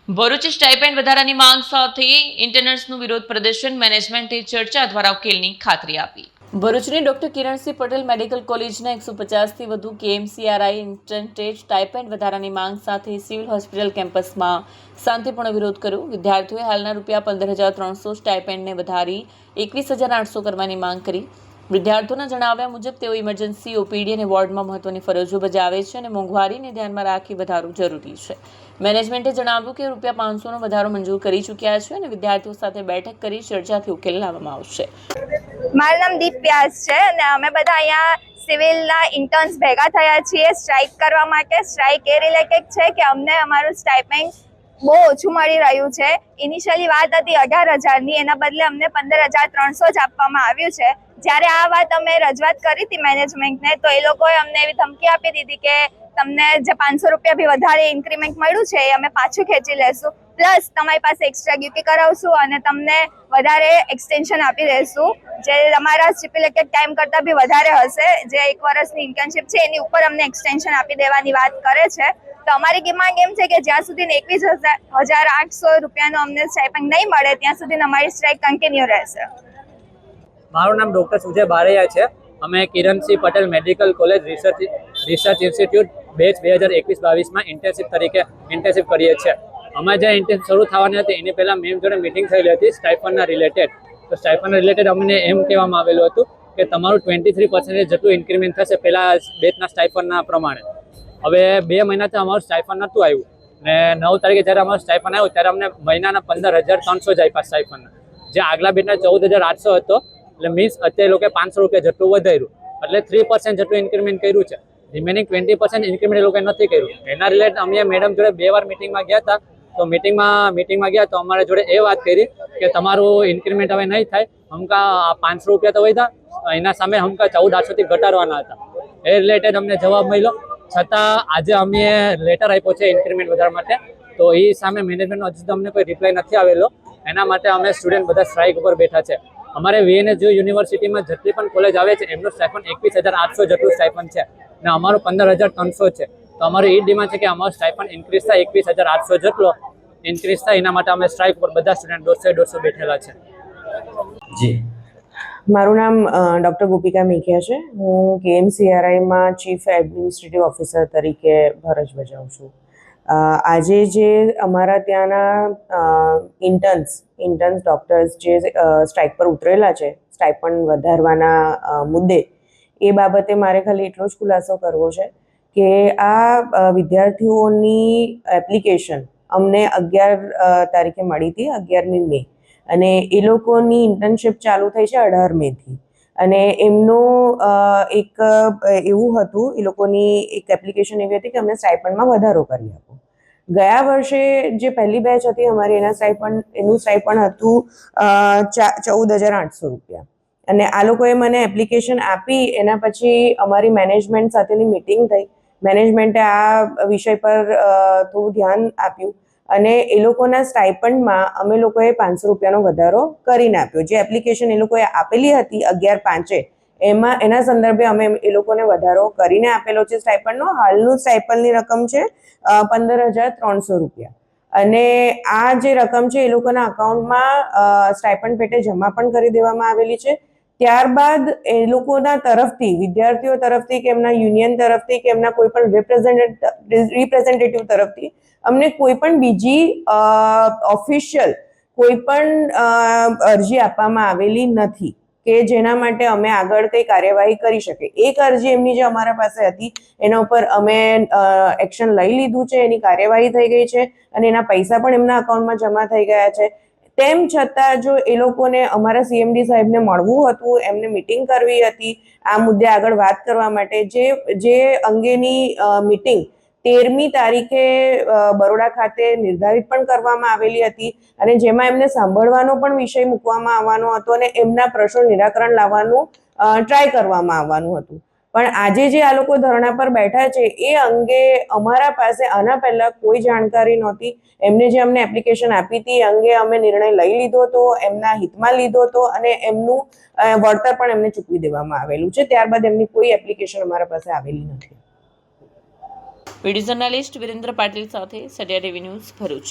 Bharuch stipend વધારાની માંગ સાથે ઇન્ટર્નર્સનું વિરોધ પ્રદર્શન, મેનેજમેન્ટે ચર્ચા દ્વારા ઉકેલની ખાતરી આપી. ભરૂચની ડોક્ટર કિરણસિંહ પટેલ મેડિકલ કોલેજના 150થી વધુ કેએમસીઆરઆઈ ઇન્ટર્નટેજ સ્ટાઇપેન્ડ વધારાની માંગ સાથે સિવિલ હોસ્પિટલ કેમ્પસમાં શાંતિપૂર્ણ વિરોધ કર્યો. વિદ્યાર્થીઓએ હાલના ₹15,300 સ્ટાઇપેન્ડને વધારી 21,800 કરવાની માંગ કરી. વિદ્યાર્થીઓના જણાવ્યા મુજબ તેઓ ઇમરજન્સી, ઓપીડી અને વોર્ડમાં મહત્વની ફરજો બજાવે છે અને મોંઘવારીને ધ્યાનમાં રાખી વધારો જરૂરી છે. મેનેજમેન્ટે જણાવ્યું કે ₹500નો વધારો મંજૂર કરી ચૂક્યા છે અને વિદ્યાર્થીઓ સાથે બેઠક કરી ચર્ચાથી ઉકેલ લાવવામાં આવશે. મારું નામ દીપ વ્યાસ છે અને અમે બધા અહીંયા સિવિલના ઇન્ટર્ન્સ ભેગા થયા છીએ સ્ટ્રાઇક કરવા માટે. સ્ટ્રાઇક એ રિલેટેડ છે કે અમને અમારું સ્ટાઇપેન્ડ બહુ ઓછું મળી રહ્યું છે. ઇનિશિયલી વાત હતી 18,000ની, એના બદલે અમને 15,300 જ આપવામાં આવ્યું છે. જ્યારે આ વાત અમે રજૂઆત કરી હતી મેનેજમેન્ટને, તો એ લોકોએ અમને એવી ધમકી આપી દીધી કે તમને જે ₹500 બી વધારે ઇન્ક્રીમેન્ટ મળ્યું છે એ અમે પાછું ખેંચી લેશું, પ્લસ તમારી પાસે એક્સ્ટ્રા ડ્યુટી કરાવશું અને તમને વધારે એક્સટેન્શન આપી દઈશું, જે તમારા સ્ટિપ્યુલેટેડ ટાઈમ કરતાં બી વધારે હશે. જે 1 વર્ષની ઇન્ટર્નશિપ છે એની ઉપર અમને એક્સટેન્શન આપી દેવાની વાત કરે છે. તો અમારી ડિમાન્ડ એમ છે કે જ્યાં સુધી ₹21,800 અમને સ્ટાઇપેન્ડ નહીં મળે ત્યાં સુધી અમારી સ્ટ્રાઇક કન્ટિન્યુ રહેશે. મારું નામ ડૉક્ટર સુજય બારૈયા છે. અમે Kiransinh Patel medical college research institute batch 2021-22માં ઇન્ટર્નશિપ કરીએ છીએ. અમે જે ઇન્ટર્નશિપ શરૂ થવાની હતી એની પહેલાં મેમ જોડે મિટિંગ થયેલી હતી સ્ટાઇપન્ડના રિલેટેડ. તો સ્ટાઇપન્ડના રિલેટેડ અમને એમ કહેવામાં આવેલું હતું કે તમારું 23% જેટલું ઇન્ક્રીમેન્ટ થશે પહેલાં બેચના સ્ટાઇપન્ડના પ્રમાણે. હવે 2 મહિનાથી અમારું સ્ટાઇપન્ડ નહોતું આવ્યું ને 9 તારીખે જ્યારે અમારું સ્ટાઇપન્ડ આવ્યું ત્યારે અમને મહિનાના 15,300 જ આપ્યા સ્ટાઇપન્ડ, જે આગલા બેચના 14,800 હતો. એટલે મીન્સ અત્યારે લોકોએ ₹500 જેટલું વધાર્યું, એટલે 3% જેટલું ઇન્ક્રીમેન્ટ કર્યું છે. રિમેનિંગ 20% ઇન્ક્રીમેન્ટ એ લોકોએ નથી કર્યું. એના રિલેટેડ અમે મેડમ જોડે 2 વાર મિટિંગમાં ગયા હતા. તો મિટિંગમાં ગયા તો અમારા જોડે એ વાત કરી કે તમારું ઇન્ક્રીમેન્ટ હવે નહીં થાય, હમકા ₹500 તો વધ્યા, એના સામે હમકા 14,800થી ઘટાડવાના હતા. એ રિલેટેડ અમને જવાબ મળ્યો. છતાં આજે અમે લેટર આપ્યો છે ઇન્ક્રીમેન્ટ વધારવા માટે, તો એ સામે મેનેજમેન્ટનો હજી અમને કોઈ રિપ્લાય નથી આવેલો. એના માટે અમે સ્ટુડન્ટ બધા સ્ટ્રાઇક ઉપર બેઠા છે. અમારે VNSU યુનિવર્સિટીમાં જેટલી પણ કોલેજ આવે છે એમનું સ્ટાઇપન્ડ 21,800 જેટલું સ્ટાઇપન્ડ છે અને અમારું 15,300 છે. તો અમારું એ ડિમાન્ડ છે કે અમારું સ્ટાઇપન્ડ ઇન્ક્રીઝ થાય, 21,800 જેટલો ઇન્ક્રીઝ થાય. એના માટે અમે સ્ટ્રાઇક ઉપર બધા સ્ટુડન્ટ 150 બેઠેલા છે. જી, મારું નામ ડૉક્ટર ગોપિકા મેઘિયા છે. હું કેએમસીઆરઆઈમાં ચીફ એડમિનિસ્ટ્રેટિવ ઓફિસર તરીકે ફરજ બજાવું છું. આજે જે અમારા ત્યાંના ઇન્ટર્ન્સ ડૉક્ટર્સ જે સ્ટ્રાઇક પર ઉતરેલા છે સ્ટાઇપન્ડ વધારવાના મુદ્દે, એ બાબતે મારે ખાલી એટલો જ ખુલાસો કરવો છે કે આ વિદ્યાર્થીઓની એપ્લિકેશન અમને 11 તારીખે મળી હતી, 11મી મે, અને એ લોકોની ઇન્ટર્નશિપ ચાલુ થઈ છે 18 મેથી. અને એમનું એક એવું હતું, એ લોકોની એક એપ્લિકેશન એવી હતી કે અમને સ્ટાઇપન્ડમાં વધારો કરી આપો. ગયા વર્ષે જે પહેલી બેચ હતી અમારી, એનું સ્ટાઇપન્ડ હતું ₹14,800. અને આ લોકોએ મને એપ્લિકેશન આપી. એના પછી અમારી મેનેજમેન્ટ સાથેની મિટિંગ થઈ. મેનેજમેન્ટે આ વિષય પર થોડું ધ્યાન આપ્યું અને એ લોકોના સ્ટાઇપન્ડમાં અમે લોકોએ ₹500નો વધારો કરીને આપ્યો. જે એપ્લિકેશન એ લોકોએ આપેલી હતી 11/5 એના સંદર્ભે અમે એ લોકોને વધારો કરીને આપેલો છે સ્ટાઇપન્ડનો. હાલનું સ્ટાઇપન્ડની રકમ છે ₹15,300. અને આ જે રકમ છે એ લોકોના અકાઉન્ટમાં સ્ટાઇપન્ડ પેટે જમા પણ કરી દેવામાં આવેલી છે. ત્યારબાદ એ લોકોના તરફથી, વિદ્યાર્થીઓ તરફથી કે એમના યુનિયન તરફથી કે એમના કોઈ પણ રિપ્રેઝેન્ટેટિવ તરફથી અમને કોઈ પણ બીજી ઓફિશિયલ કોઈ પણ અરજી આપવામાં આવેલી નથી કે જેના માટે અમે આગળ કંઈ કાર્યવાહી કરી શકીએ. એક અરજી એમની જે અમારા પાસે હતી એના ઉપર અમે એક્શન લઈ લીધું છે, એની કાર્યવાહી થઈ ગઈ છે અને એના પૈસા પણ એમના અકાઉન્ટમાં જમા થઈ ગયા છે. તેમ છતાં જો એ લોકોને અમારા CMD સાહેબને મળવું હતું, એમને મિટિંગ કરવી હતી આ મુદ્દે આગળ વાત કરવા માટે, જે અંગેની મિટિંગ 13મી તારીખે બરોડા ખાતે નિર્ધારિત પણ કરવામાં આવેલી હતી અને જેમાં એમને સાંભળવાનો પણ વિષય મૂકવામાં આવવાનો હતો અને એમના પ્રશ્નો નિરાકરણ લાવવાનું ટ્રાય કરવામાં આવવાનું હતું. પણ આજે જે આ લોકો ધરણા પર બેઠા છે એ અંગે અમારા પાસે આના પહેલા કોઈ જાણકારી નહોતી. એમને જે અમને એપ્લિકેશન આપી હતી એ અંગે અમે નિર્ણય લઈ લીધો હતો, એમના હિતમાં લીધો હતો અને એમનું વળતર પણ એમને ચૂકવી દેવામાં આવેલું છે. ત્યારબાદ એમની કોઈ એપ્લિકેશન અમારા પાસે આવેલી નથી. વિડીયો જર્નલિસ્ટ વિરેન્દ્ર પાટીલ સાથે સત્યા ટીવી ન્યૂઝ, ભરૂચ.